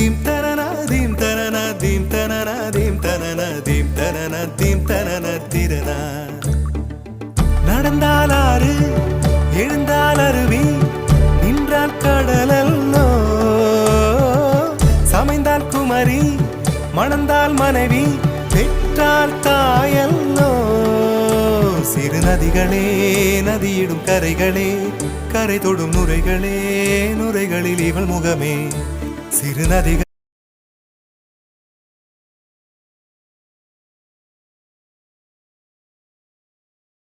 Theme தனனா theme தனனா theme தனனா தீம் தனனா தீம் தனனா தீம் தனன திரனா. நடந்தால் ஆறு எழுந்தால் அருவி நின்றால் கடலல்லோ சமைந்தால் குமரி மணந்தால் மனைவி பெற்றால் தாயல்லோ. சிறு நதிகளே நதியிடும் கரைகளே கரை தொடும் நுரைகளே நுரைகளில் இவள் முகமே. சிறு நதிகள்